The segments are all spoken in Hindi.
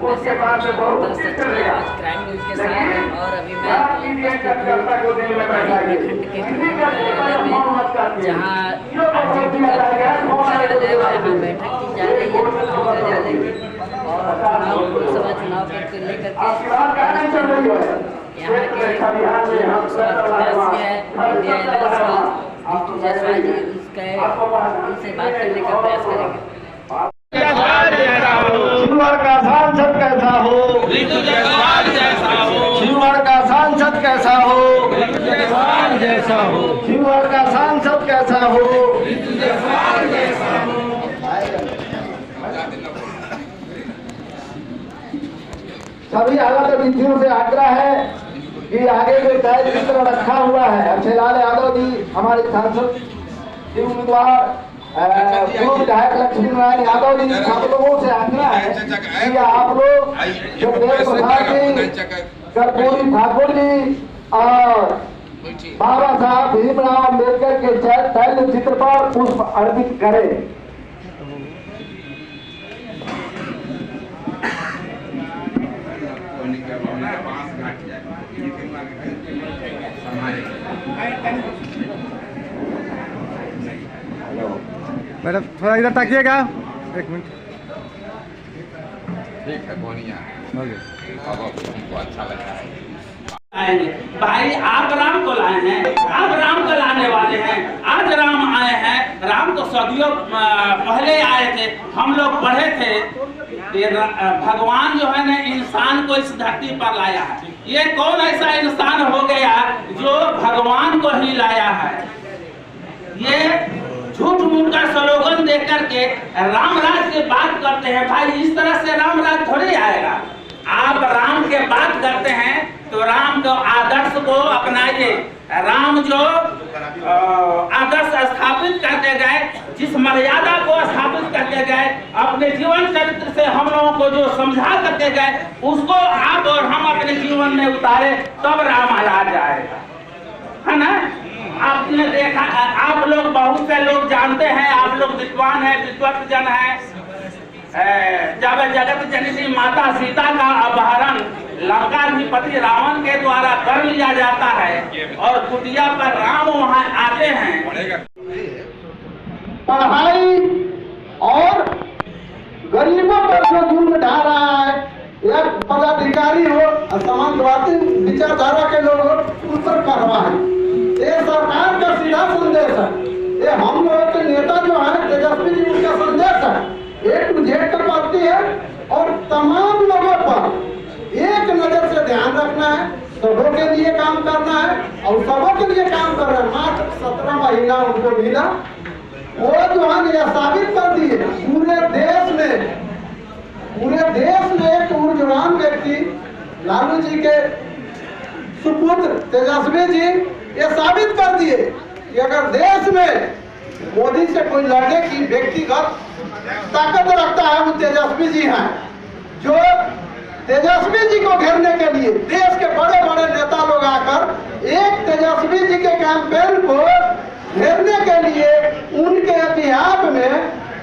उसके बाद में बहुत सच में आज क्राइम न्यूज के साथ। और अभी मैं प्रखंड के कार्यालय में जहाँ कार्यालय वहाँ बैठक की जा रही है कार्यालय की, और लोकसभा चुनाव को लेकर के यहाँ के लोकसभा प्रत्याशी है इंडिया अलायंस ऋतु जायसवाल जी, उनसे बात करने का प्रयास करेंगे। शिवहर का सांसद कैसा हो, ऋतु जायसवाल जैसा हो, शिवहर का सांसद कैसा हो, ऋतु जायसवाल जैसा हो, शिवहर का सांसद कैसा हो। ऋतु जायसवाल जैसा हो। सभी आगत विधियों से आग्रह है कि आगे जो तय चित्र रखा हुआ है अक्षयलाल यादव जी हमारे सांसद उम्मीदवार पूर्व विधायक लक्ष्मी नारायण यादव जी, सब लोगों से आग्रह है कि आप लोग जो देव प्रसाद जी, कर्पूरी ठाकुर जी और बाबा साहब भीमराव अम्बेडकर के तैल चित्र पर पुष्प अर्पित करें। मैडम थोड़ा इधर ताकिएगा, एक मिनट। ठीक है, बोनिया अब हमको अच्छा लगा है। भाई आप राम को लाए हैं, आप राम को लाने वाले हैं। आज राम आए हैं, राम तो सदियों पहले आए थे, हम लोग पढ़े थे। ये भगवान जो है ना इंसान को इस धरती पर लाया है। ये कौन ऐसा इंसान हो गया जो भगवान को ही लाया है? ये झूठ मूठ का स्लोगन दे करके राम राज की बात करते हैं। भाई इस तरह से राम राज थोड़ी आएगा। आप राम के बात करते हैं तो राम के आदर्श को अपनाइए। राम जो आदर्श स्थापित करते गए, जिस मर्यादा को स्थापित करते गए, अपने जीवन चरित्र से हम लोगों को जो समझा करते गए, उसको आप और हम अपने जीवन में उतारे, तब राम आ जाएगा, है ना? आपने देखा, आप लोग बहुत से लोग जानते हैं, आप लोग विद्वान हैं, विद्वत जन हैं। जब जगत जननी माता सीता का अपहरण लंकाधिपति रावण के द्वारा कर लिया जाता है और कुटिया पर राम वहां आते हैं। पढ़ाई और गरीबों पर जो जुल्म ढा रहा है, या पदाधिकारी हो, समाजवादी विचारधारा के लोग हो, उन पर कार्रवाई। ये सरकार का सीधा संदेश है। ये हम लोग के नेता जो है तेजस्वी जी, उनका संदेश है। A to Z का पार्टी है और तमाम लोगों पर एक नजर से ध्यान रखना है, सबों के लिए काम करना है और सबों के लिए काम कर रहे हैं। मात्र 17 महीना उनको मिला, वो जो है यह साबित कर दिए पूरे देश में एक ऊर्जवान व्यक्ति लालू जी के सुपुत्र तेजस्वी जी ये साबित कर दिए कि अगर देश में मोदी से कोई लड़ने की व्यक्तिगत ताकत रखता है वो तेजस्वी जी हैं। जो तेजस्वी जी को घेरने के लिए देश के बड़े बड़े नेता लोग आकर एक तेजस्वी जी के कैंपेन को घेरने के लिए उनके एहतियात में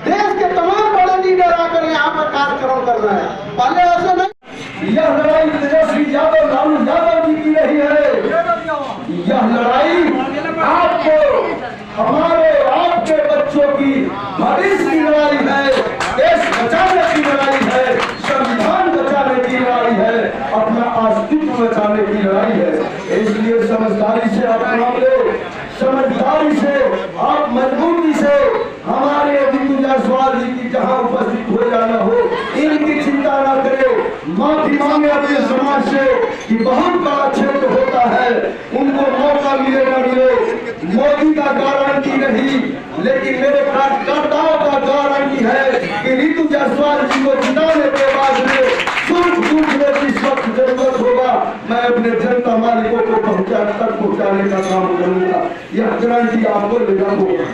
देश के तमाम बड़े लीडर आकर यहाँ पर कार्यक्रम कर रहे हैं। पहले ऐसे नहीं। यह लड़ाई तेजस्वी यादव लालू यादव जी की रही है। यह लड़ाई आपको, हमारे आपके बच्चों की भविष्य की लड़ाई है, देश बचाने की लड़ाई है, संविधान बचाने की लड़ाई है, अपना अस्तित्व बचाने की लड़ाई है। इसलिए समझदारी से आप काम लो, समझदारी से आप मजबूती से हमारे ऋतु जायसवाल जी की जहाँ उपस्थित हो जाना हो, इनकी चिंता न करे। माफी मांगे अपने समाज से कि बहुत बड़ा क्षेत्र होता है, उनको मौका मिले न मिले, मोदी का गारंटी नहीं, लेकिन मेरे कार्यकर्ताओं का गारंटी है कि ऋतु जायसवाल जी को जिताने के बाद में सुख दुख में जिस वक्त जरूरत होगा, मैं अपने जनता मालिकों को पहुंचाने का काम करूंगा। यह गारंटी आपको लेना होगा,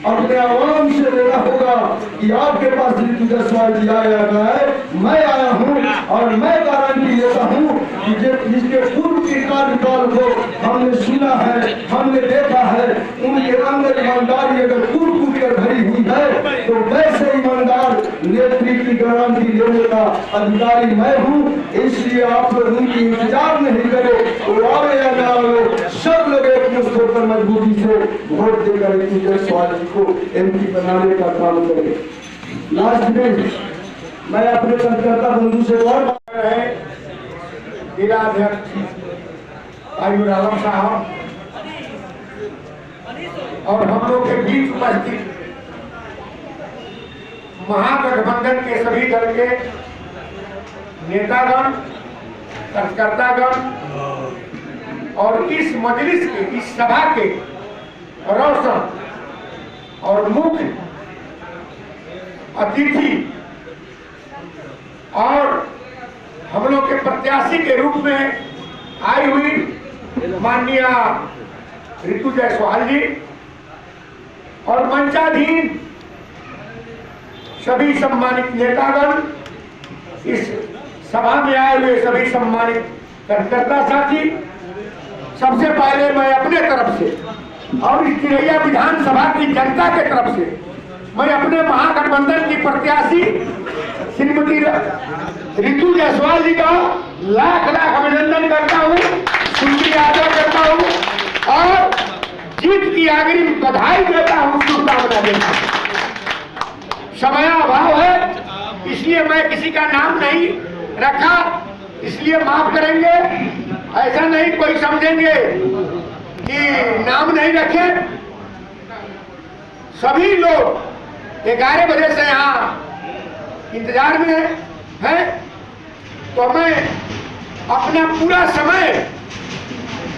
अपने आवाम से लेना होगा कि आपके पास ऋतु जायसवाल जी आया है, मैं आया हूँ और मैं गारंटी लेता हूँ कि जिसके पूर्व के कार्यकाल को हमने सुना है, हमने देखा है, उनके अंदर ईमानदारी अगर कूट कर भरी हुई है तो वैसे ईमानदार नेत्री की गारंटी देने का अधिकारी मैं हूँ, इसलिए आप लोग उनकी इंतजार नहीं करें, वो आवे या ना आवे, सब लोग एकमुश्त होकर मजबूती से वोट देकर ऋतु जायसवाल जी को एमपी बनाने का काम करें। लास्ट में मैं अपने कार्यकर्ता बंधु से और जिलाध्यक्ष आयुर आलम साहब और हम लोग के बीच उपस्थित महागठबंधन के सभी दल के नेतागण, कार्यकर्तागण और इस मजलिस के, इस सभा के रोशन और मुख्य अतिथि और हम लोग के प्रत्याशी के रूप में आई हुई माननीय ऋतु जायसवाल जी और मंचाधीन सभी सम्मानित नेतागण, इस सभा में आए हुए सभी सम्मानित कार्यकर्ता साथी, सबसे पहले मैं अपने तरफ से और इस चिरैया विधानसभा की जनता के तरफ से मैं अपने महागठबंधन की प्रत्याशी श्रीमती ऋतु जायसवाल जी का लाख लाख अभिनंदन करता हूँ, शुक्रिया अदा करता हूँ और जीत की अग्रिम बधाई देता हूँ, शुभकामना देता हूँ। समय अभाव है इसलिए मैं किसी का नाम नहीं रखा, इसलिए माफ करेंगे, ऐसा नहीं कोई समझेंगे कि नाम नहीं रखे। सभी लोग 11 बजे से यहाँ इंतजार में है, तो मैं अपना पूरा समय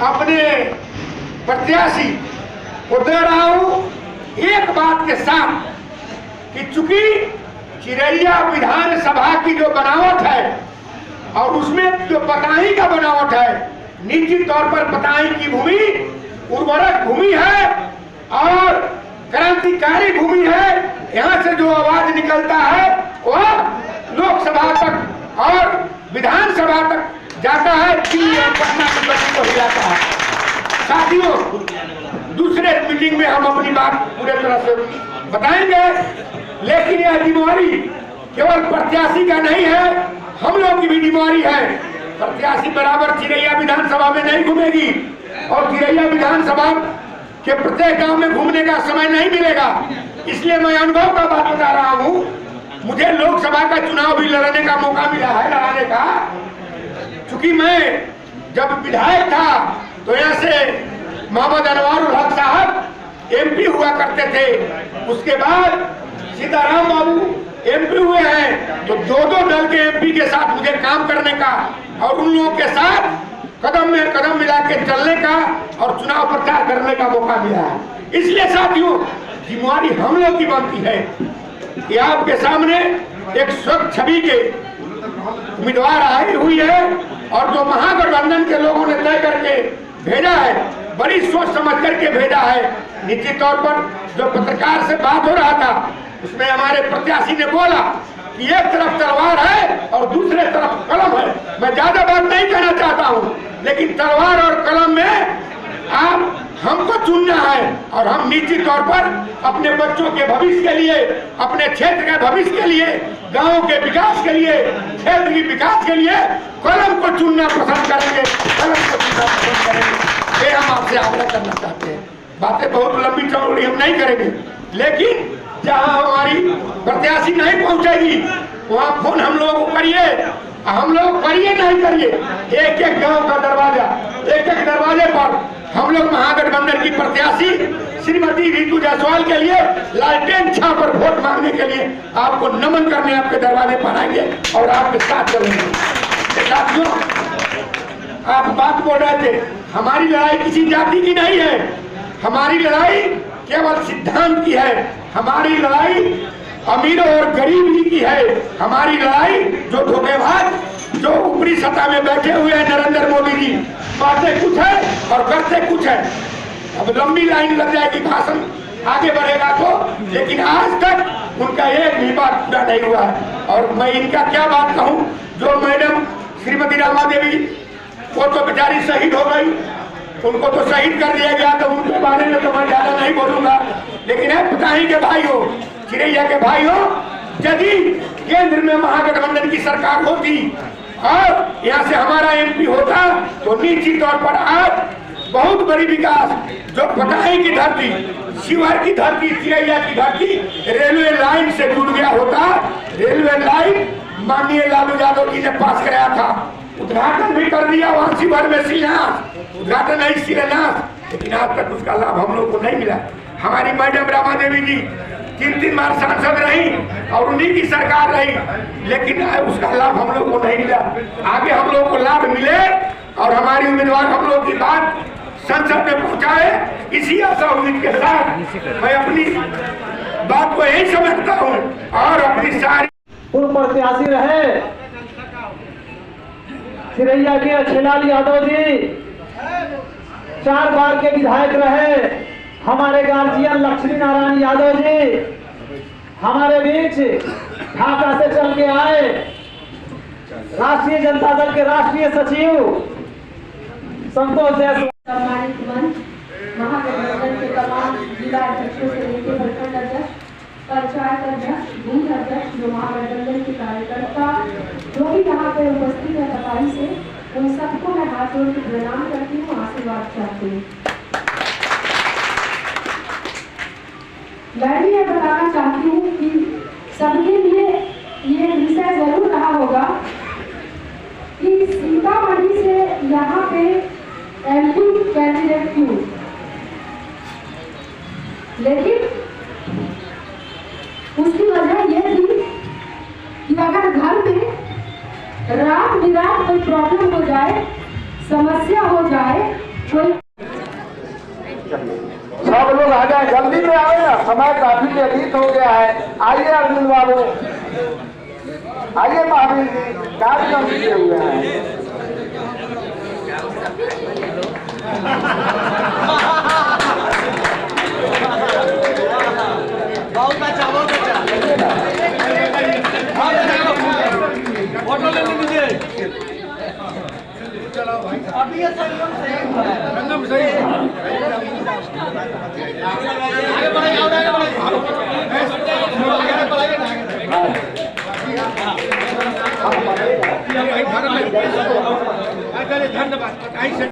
अपने प्रत्याशी को दे रहा हूँ एक बात के साथ कि चूंकि चिरैया विधानसभा की जो बनावट है और उसमें जो पताही का बनावट है, निश्चित तौर पर पताही की भूमि उर्वरक भूमि है और क्रांतिकारी भूमि है। यहाँ से जो आवाज निकलता है वह लोकसभा तक और विधानसभा तक जाता है, दिल्ली और पटना की गति को हिलाता है। साथियों, दूसरे मीटिंग में हम अपनी बात पूरे तरह से बताएंगे, लेकिन यह बीमारी केवल प्रत्याशी का नहीं है, हम लोग की भी बीमारी है। प्रत्याशी बराबर चिरैया विधानसभा में नहीं घूमेगी और चिरैया विधानसभा के प्रत्येक गांव में घूमने का समय नहीं मिलेगा, इसलिए मैं अनुभव का बात बता रहा हूँ। मुझे लोकसभा का चुनाव भी लड़ने का मौका मिला है, लड़ाने का, चूंकि मैं जब विधायक था तो यहाँ से मोहम्मद अनवारुल हक साहब एमपी हुआ करते थे, उसके बाद सीताराम बाबू एमपी हुए हैं, तो दो दल के एमपी के साथ मुझे काम करने का और उन लोगों के साथ कदम में कदम मिला के चलने का और चुनाव प्रचार करने का मौका मिला है। इसलिए साथियों, जिम्मेवारी हम लोग की बनती है कि आपके सामने एक स्वच्छ छवि के उम्मीदवार आई हुई है और जो महागठबंधन के लोगों ने तय करके भेजा है, बड़ी सोच समझ करके भेजा है। निश्चित तौर पर जो पत्रकार से बात हो रहा था उसमें हमारे प्रत्याशी ने बोला कि एक तरफ तलवार है और दूसरे तरफ कलम है। मैं ज्यादा बात नहीं कहना चाहता हूँ, लेकिन तलवार और कलम में आप हमको चुनना है और हम निश्चित तौर पर अपने बच्चों के भविष्य के लिए, अपने क्षेत्र के भविष्य के लिए, गांव के विकास के लिए, क्षेत्र के विकास के लिए कलम को चुनना पसंद करेंगे, कलम को चुनना पसंद करेंगे। ये हम आपसे आग्रह करना चाहते हैं। बातें बहुत लंबी चौड़ी हम नहीं करेंगे, लेकिन जहां हमारी प्रत्याशी नहीं पहुंचेगी वहां फोन हम लोगों को करिए, हम लोग करिए नहीं करिए, एक एक गांव का दरवाजा, एक एक दरवाजे पर हम लोग महागठबंधन की प्रत्याशी श्रीमती ऋतु जायसवाल के लिए लालटेन छाप पर वोट मांगने के लिए आपको नमन करने आपके दरवाजे पर आएंगे और आपके साथ चलेंगे। साथियों, आप बात बोल रहे थे, हमारी लड़ाई किसी जाति की नहीं है, हमारी लड़ाई केवल सिद्धांत की है, हमारी लड़ाई अमीरों और गरीब ही की है। हमारी लड़ाई जो धोखेबाज, जो ऊपरी सत्ता में बैठे हुए हैं नरेंद्र मोदी जी, बातें कुछ है और करते कुछ है। अब लंबी लाइन लग जाएगी, भाषण आगे बढ़ेगा तो, लेकिन आज तक उनका एक भी बात पूरा नहीं हुआ है। और मैं इनका क्या बात कहूँ, जो मैडम श्रीमती रामा देवी, वो तो बेचारी शहीद हो गई, उनको तो शहीद कर दिया गया, तो उनके बारे में तो मैं ज्यादा नहीं बोलूंगा। लेकिन है पताही के भाई हो, चिरैया के भाई हो, यदि केंद्र में महागठबंधन की सरकार होती और यहाँ से हमारा MP होता तो निश्चित तौर पर आज बहुत बड़ी विकास, जो पटाई की धरती, शिवहर की धरती, चिरैया की धरती रेलवे लाइन से जुड़ गया होता। रेलवे लाइन माननीय लालू यादव जी ने पास कराया था, उद्घाटन भी कर दिया वहाँ शिवहर में, शिलान्यास, उद्घाटन नहीं शिलान्यास, लेकिन आज तक उसका लाभ हम लोग को नहीं मिला। हमारी मैडम रामा देवी जी 3 बार सांसद रही और उन्हीं की सरकार रही, लेकिन उसका लाभ हम लोग को नहीं मिला। आगे हम लोग को लाभ मिले और हमारी उम्मीदवार हम लोग की बात संसद में पहुंचाए, इसी आशा उम्मीद के साथ मैं अपनी बात को यही समझता हूँ और अपनी सारी पूर्व प्रत्याशी रहे चिरैया के अच्छेलाल यादव जी, 4 बार के विधायक रहे। हमारे गार्जियन लक्ष्मी नारायण यादव जी हमारे बीच ढाका से चल के आए, राष्ट्रीय जनता दल के राष्ट्रीय सचिव संतोष जायसवाल। सम्मानित मंच, महागठबंधन के तमाम जिला अध्यक्षों से लेकर प्रखंड अध्यक्ष, पंचायत अध्यक्ष, बूथ अध्यक्ष, जो महागठबंधन के कार्यकर्ता जो भी यहाँ पे उपस्थित है सफाई से, उन सबको मैं हाथ जोड़ के प्रणाम करती हूँ, आशीर्वाद चाहती हूँ। मैं भी ये बताना चाहती हूँ कि सबके लिए ये विषय जरूर रहा होगा कि सीतामढ़ी से यहाँ पे MP कैंडिडेट क्यों, लेकिन उसकी वजह ये थी कि अगर घर में रात बिरात कोई प्रॉब्लम हो जाए, समस्या हो जाए, कोई सब लोग आ जाए, जल्दी में आए ना, समय काफी व्यतीत हो गया है। आइए अर्जुन बाबू, आइए महावीर जी, कार्यक्रम किए हुए हैं। बहुत अच्छा, बहुत अच्छा। फोटो ले लीजिए। अभी ये संगम सही हुआ है।